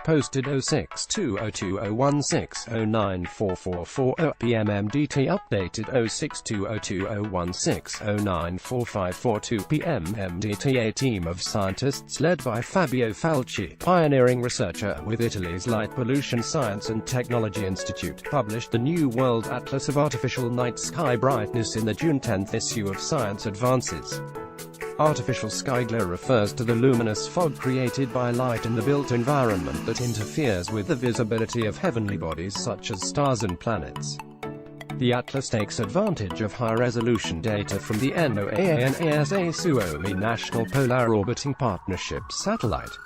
posted 06202016094440 PM MDT updated 06202016094542 PM MDT. A team of scientists led by Fabio Falci, pioneering researcher with Italy's Light Pollution Science and Technology Institute, published the New World Atlas of Artificial Night Sky Brightness in the June 10 issue of Science Advances. Artificial sky glow refers to the luminous fog created by light in the built environment that interferes with the visibility of heavenly bodies such as stars and planets. The atlas takes advantage of high-resolution data from the NOAA and NASA Suomi National Polar Orbiting Partnership satellite.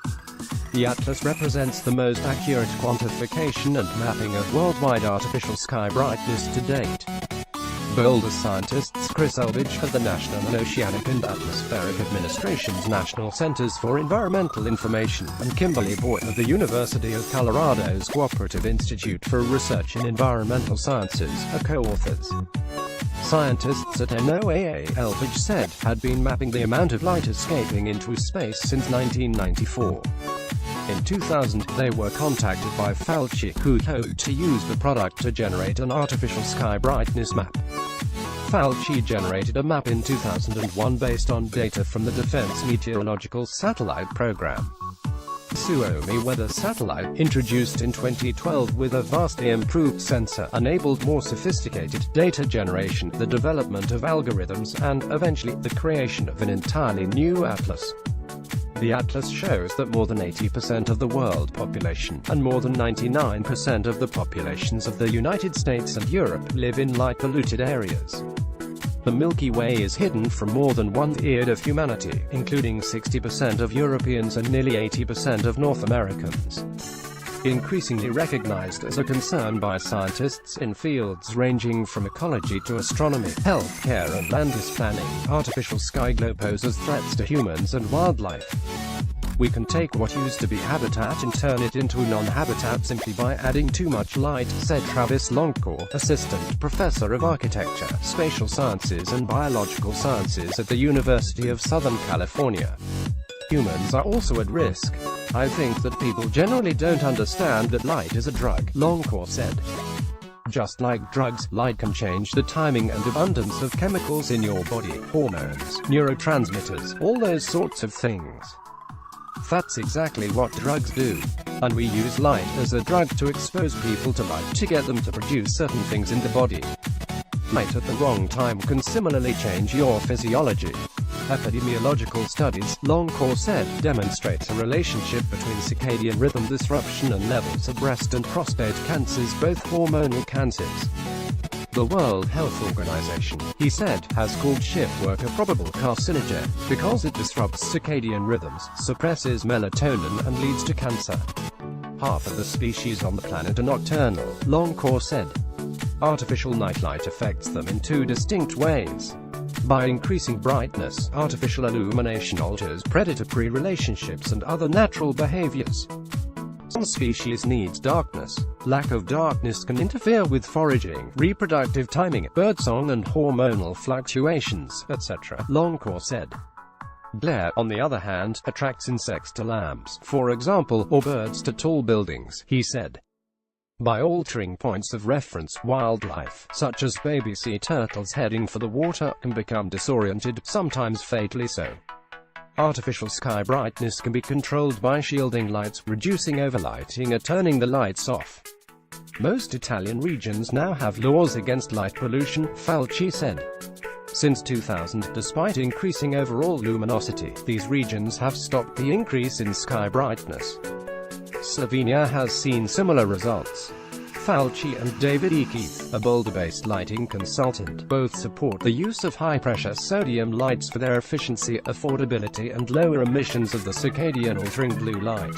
The atlas represents the most accurate quantification and mapping of worldwide artificial sky brightness to date. Boulder scientists Chris Elbridge of the National and Oceanic and Atmospheric Administration's National Centers for Environmental Information, and Kimberly Boyd of the University of Colorado's Cooperative Institute for Research in Environmental Sciences are co-authors. Scientists at NOAA, Elbridge said, had been mapping the amount of light escaping into space since 1994. In 2000, they were contacted by Falci, who hoped to use the product to generate an artificial sky brightness map. Falci generated a map in 2001 based on data from the Defense Meteorological Satellite Program. Suomi weather satellite, introduced in 2012 with a vastly improved sensor, enabled more sophisticated data generation, the development of algorithms, and, eventually, the creation of an entirely new atlas. The atlas shows that more than 80% of the world population, and more than 99% of the populations of the United States and Europe, live in light-polluted areas. The Milky Way is hidden from more than 1/3 of humanity, including 60% of Europeans and nearly 80% of North Americans. Increasingly recognized as a concern by scientists in fields ranging from ecology to astronomy, healthcare and land use planning, artificial sky glow poses threats to humans and wildlife. We can take what used to be habitat and turn it into non-habitat simply by adding too much light, said Travis Longcore, assistant professor of architecture, spatial sciences and biological sciences at the University of Southern California. Humans are also at risk. I think that people generally don't understand that light is a drug, Longcore said. Just like drugs, light can change the timing and abundance of chemicals in your body, hormones, neurotransmitters, all those sorts of things. That's exactly what drugs do. And we use light as a drug to expose people to light to get them to produce certain things in the body. Light at the wrong time can similarly change your physiology. Epidemiological studies, Longcore said, demonstrate a relationship between circadian rhythm disruption and levels of breast and prostate cancers, both hormonal cancers. The World Health Organization, he said, has called shift work a probable carcinogen, because it disrupts circadian rhythms, suppresses melatonin and leads to cancer. Half of the species on the planet are nocturnal, Longcore said. Artificial nightlight affects them in two distinct ways. By increasing brightness, artificial illumination alters predator-prey relationships and other natural behaviors. Some species need darkness. Lack of darkness can interfere with foraging, reproductive timing, birdsong and hormonal fluctuations, etc., Longcore said. Glare, on the other hand, attracts insects to lamps, for example, or birds to tall buildings, he said. By altering points of reference, wildlife, such as baby sea turtles heading for the water, can become disoriented, sometimes fatally so. Artificial sky brightness can be controlled by shielding lights, reducing overlighting or turning the lights off. Most Italian regions now have laws against light pollution, Falci said. Since 2000, despite increasing overall luminosity, these regions have stopped the increase in sky brightness. Slovenia has seen similar results. Falci and David E. Keith, a Boulder-based lighting consultant, both support the use of high-pressure sodium lights for their efficiency, affordability and lower emissions of the circadian-altering blue light.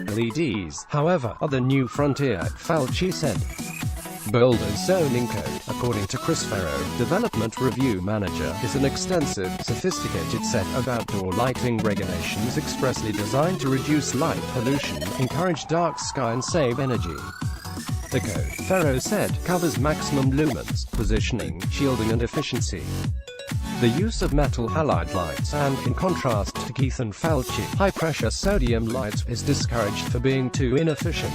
LEDs, however, are the new frontier, Falci said. Boulder's zoning code, according to Chris Farrow, development review manager, is an extensive, sophisticated set of outdoor lighting regulations expressly designed to reduce light pollution, encourage dark sky and save energy. The code, Farrow said, covers maximum lumens, positioning, shielding and efficiency. the use of metal halide lights, and, in contrast to Keith and Fauci, high-pressure sodium lights is discouraged for being too inefficient.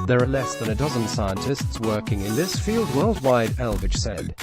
There are less than a dozen scientists working in this field worldwide, Elvich said.